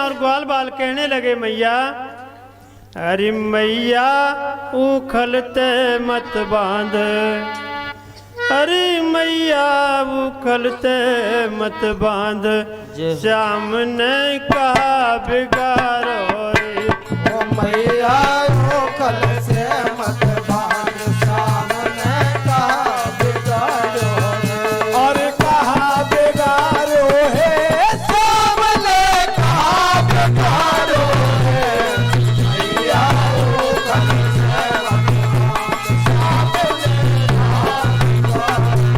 और ग्वाल बाल कहने लगे मैया, अरे मैया उखलते मत बांध, अरे मैया उखलते मत बांध, श्याम ने कहा बिगाड़ो रे। ओ मैया उखल से मत बांध, श्याम ने कहा बिगाड़ो रे। और कहा बिगाड़ो है, श्याम ने कहा बिगाड़ो रे। मैया उखल से मत बांध, श्याम ने कहा बिगाड़ो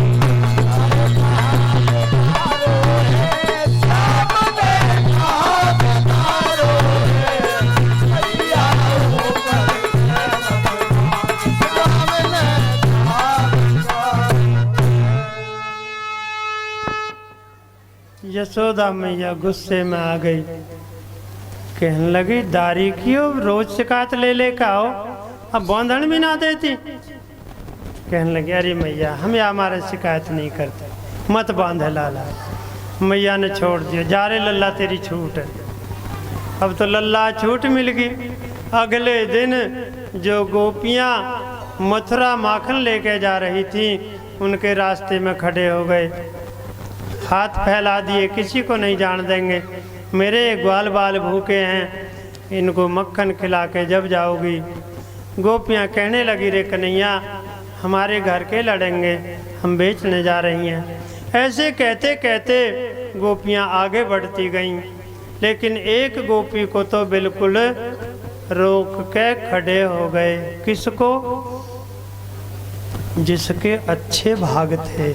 रे। श्याम ने कहा बिगाड़ो रे। मैया उखल से मत बांध, श्याम ने कहा बिगाड़ो रे। यशोदा मैया गुस्से में आ गई, कहने लगी दारी क्यों रोज शिकायत ले लेकर आओ, अब बंधन भी ना देती। कहने लगी अरे मैया हम हमारे शिकायत नहीं करते, मत बांधे लाला। मैया ने छोड़ दिया, जा रे लल्ला तेरी छूट है। अब तो लल्ला छूट मिल गई। अगले दिन जो गोपियाँ मथुरा माखन लेके जा रही थी उनके रास्ते में खड़े हो गए, हाथ फैला दिए, किसी को नहीं जान देंगे, मेरे ग्वाल बाल भूखे हैं, इनको मक्खन खिला के जब जाओगी। गोपियाँ कहने लगी रे कन्हैया हमारे घर के लड़ेंगे, हम बेचने जा रही हैं। ऐसे कहते कहते गोपियाँ आगे बढ़ती गईं, लेकिन एक गोपी को तो बिल्कुल रोक के खड़े हो गए। किसको? जिसके अच्छे भाग थे,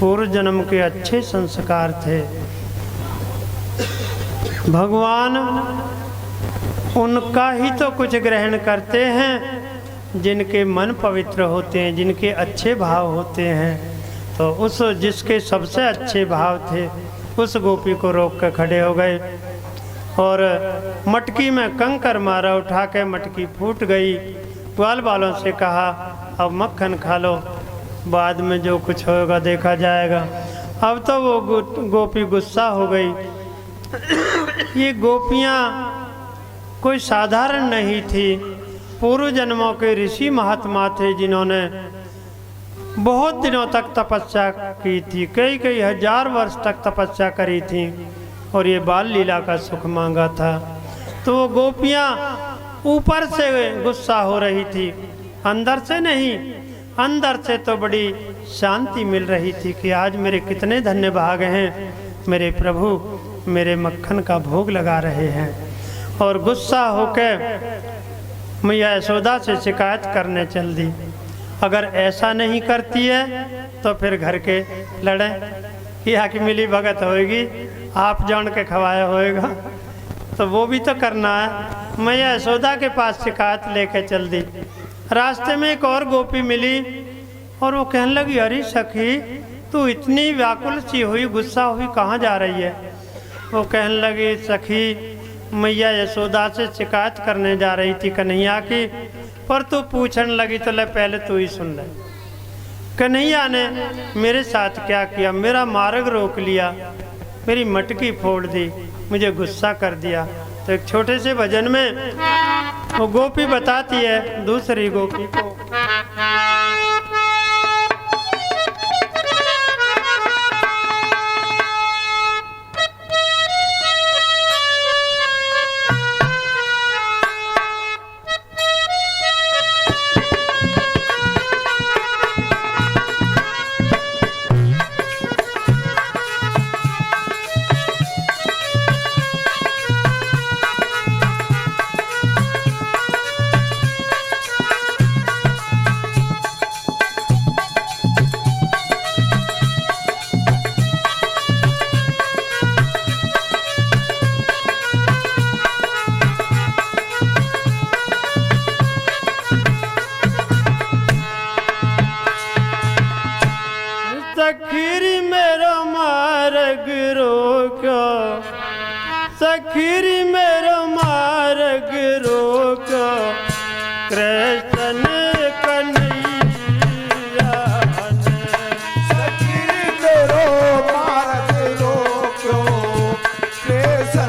पूर्व जन्म के अच्छे संस्कार थे। भगवान उनका ही तो कुछ ग्रहण करते हैं जिनके मन पवित्र होते हैं, जिनके अच्छे भाव होते हैं। तो उस जिसके सबसे अच्छे भाव थे उस गोपी को रोक कर खड़े हो गए और मटकी में कंकर मारा, उठा के मटकी फूट गई। ग्वाल बालों से कहा अब मक्खन खा लो, बाद में जो कुछ होगा देखा जाएगा। अब तो वो गोपी गुस्सा हो गई। ये गोपियाँ कोई साधारण नहीं थी, पूर्व जन्मों के ऋषि महात्मा थे जिन्होंने बहुत दिनों तक तपस्या की थी, कई कई हजार वर्ष तक तपस्या करी थी और ये बाल लीला का सुख मांगा था। तो वो गोपियाँ ऊपर से गुस्सा हो रही थी, अंदर से नहीं। अंदर से तो बड़ी शांति मिल रही थी कि आज मेरे कितने धन्य भाग हैं, मेरे प्रभु मेरे मक्खन का भोग लगा रहे हैं। और गुस्सा होकर मैया यशोदा से शिकायत करने चल दी। अगर ऐसा नहीं करती है तो फिर घर के लड़े, यहाँ की मिली भगत होएगी, आप जान के खवाया होएगा, तो वो भी तो करना है। मैया यशोदा के पास शिकायत लेके चल दी। रास्ते में एक और गोपी मिली और वो कहने लगी अरे सखी तू इतनी व्याकुल सी हुई, गुस्सा हुई, कहाँ जा रही है? वो कहने लगी सखी मैया यशोदा से शिकायत करने जा रही थी कन्हैया की, पर तू पूछने लगी तो ले पहले तू ही सुन ले। कन्हैया ने मेरे साथ क्या किया, मेरा मार्ग रोक लिया, मेरी मटकी फोड़ दी, मुझे गुस्सा कर दिया। तो एक छोटे से भजन में वो गोपी बताती है दूसरी गोपी को, सखीरी मेरो मार्ग रोको, सखीरी मेरो मार्ग रोको, कृष्ण कन्हैया ने। सखीरी मेरो मार्ग रोको, कृष्ण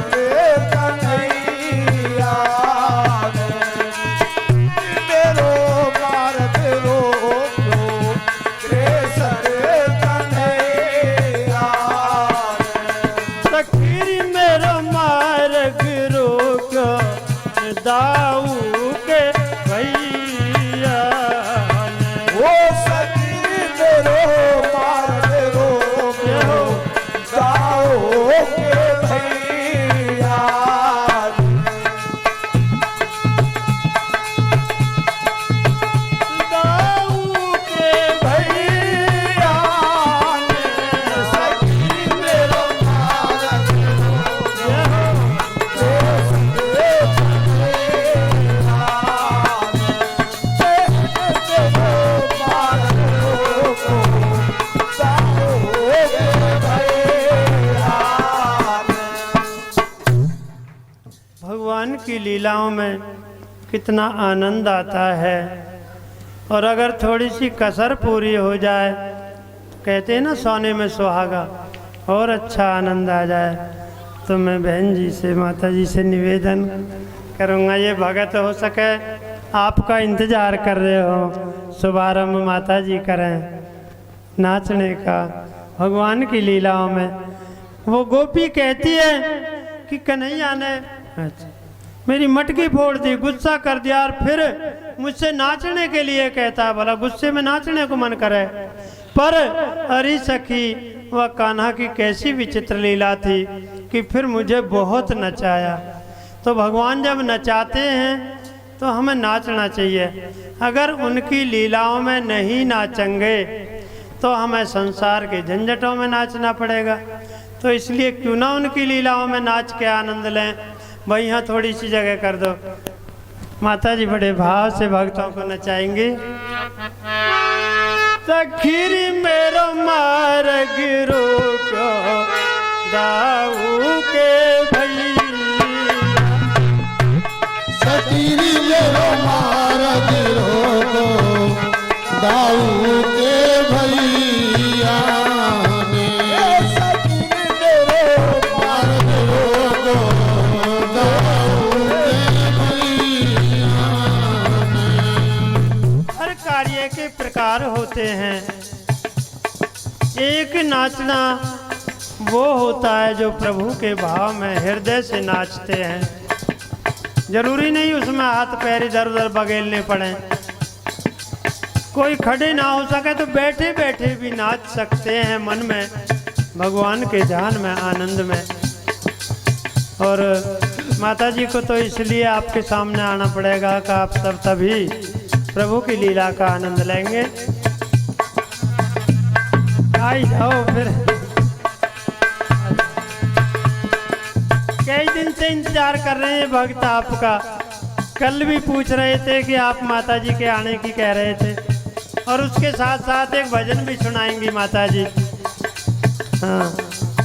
उनकी लीलाओं में कितना आनंद आता है। और अगर थोड़ी सी कसर पूरी हो जाए, कहते हैं ना सोने में सुहागा, और अच्छा आनंद आ जाए, तो मैं बहन जी से, माता जी से निवेदन करूँगा, ये भगत हो सके आपका इंतज़ार कर रहे हो, शुभारंभ माता जी करें नाचने का भगवान की लीलाओं में। वो गोपी कहती है कि कन्हैया ने मेरी मटकी फोड़ दी, गुस्सा कर दिया, और फिर मुझसे नाचने के लिए कहता है। भला गुस्से में नाचने को मन करे, पर अरे सखी वह कान्हा की कैसी विचित्र लीला थी कि फिर मुझे बहुत नचाया। तो भगवान जब नचाते हैं तो हमें नाचना चाहिए। अगर उनकी लीलाओं में नहीं नाचेंगे तो हमें संसार के झंझटों में नाचना पड़ेगा। तो इसलिए क्यों ना उनकी लीलाओं में नाच के आनंद लें। भाई यहाँ थोड़ी सी जगह कर दो। माता जी बड़े भाव से भक्तों को नचाएंगी। सखीरी मेरो मार्ग रोक्यो दाऊ के भैया, सखीरी मेरो मार्ग रोक्यो दाऊ के भैया ने, सखीरी मेरो मार्ग रोक्यो दाऊ के भैया ने। हर कार्य के प्रकार होते हैं। एक नाचना वो होता है जो प्रभु के भाव में हृदय से नाचते हैं। जरूरी नहीं उसमें हाथ पैर इधर उधर बगेलने पड़े। कोई खड़े ना हो सके तो बैठे बैठे भी नाच सकते हैं मन में, भगवान के ध्यान में, आनंद में। और माता जी को तो इसलिए आपके सामने आना पड़ेगा कि आप सब तभी प्रभु की लीला का आनंद लेंगे। आई जाओ फिर। कई दिन से इंतजार कर रहे हैं भक्त आपका। कल भी पूछ रहे थे कि आप माता जी के आने की कह रहे थे, और उसके साथ साथ एक भजन भी सुनाएंगी माता जी। हाँ,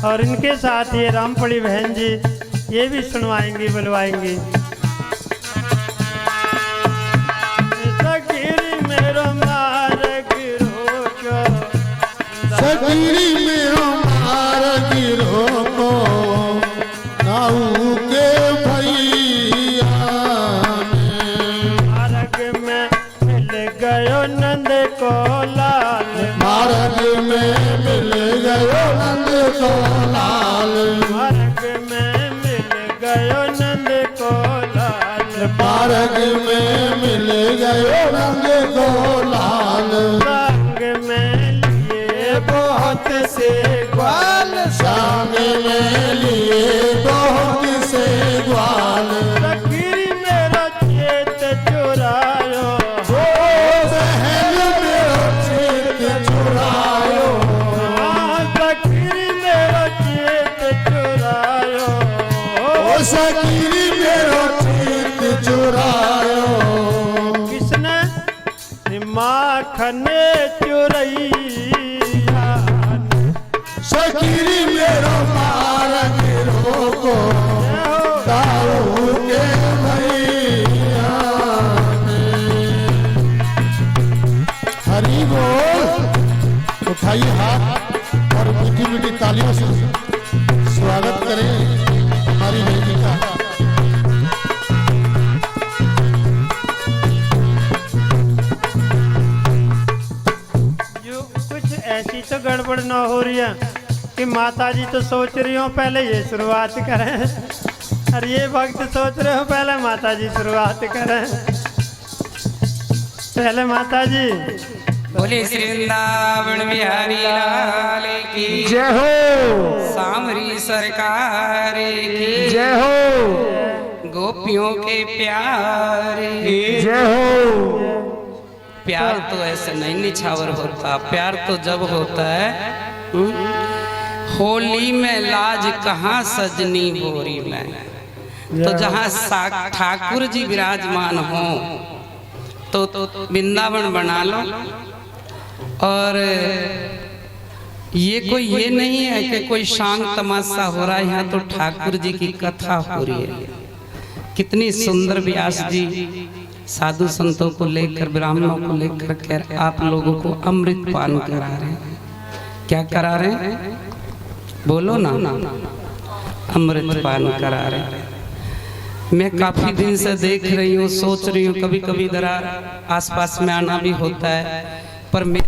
और इनके साथ ये रामपड़ी बहन जी ये भी सुनवाएंगी, बुलवाएंगी। सखीरी मेरो मार्ग रोको दाऊ के भैया ने, मार्ग में मिल गयो नंद को लाल, मार्ग में मिल गयो नंद को लाल, मार्ग में मिल गयो नंद को लाल, मार्ग में मिल गयो नंद को लाल, संग में लिए बहुत से ग्वाल, संग में लिए बहुत से ग्वाल, सखीरी मेरा चेत चुरायो, ओ बहन मेरो चित चुरायो, हाँ, सखीरी मेरा चेत चुरायो, ओ सखीरी मेरो चित चुरायो। किसने? माखन चुरैया, सखीरी मेरो मार्ग रोको दाऊ के भैया ने। हरि बोल। उठाइए हाथ और मीठी मीठी तालियों से स्वागत करें हमारी बेटी का। ऐसी तो गड़बड़ ना हो रही है कि माता जी तो सोच रही हो पहले ये शुरुआत करें, और ये भक्त सोच रहे हो पहले माता जी शुरुआत करें। पहले माता जी। बोले श्री वृंदावन बिहारी लाल की जय हो, सामरी सरकार की जय हो, गोपियों के प्यार की जय हो। प्यार तो ऐसे नहीं निछावर होता, प्यार तो जब होता है होली में लाज कहाँ सजनी बोरी में। तो जहाँ ठाकुर जी विराजमान हो तो वृंदावन बना लो। और ये कोई ये नहीं है कि कोई शांत तमाशा हो रहा है, यहाँ तो ठाकुर जी की कथा हो रही है। कितनी सुंदर व्यास जी साधु संतों को लेकर, ब्राह्मणों को लेकर कर आप लोगों को अमृत पान करा रहे हैं। क्या करा रहे हैं? बोलो ना, अमृत पान करा रहे हैं। मैं काफी दिन से देख रही हूँ, सोच रही हूँ, कभी कभी इधर आसपास में आना भी होता है, पर मैं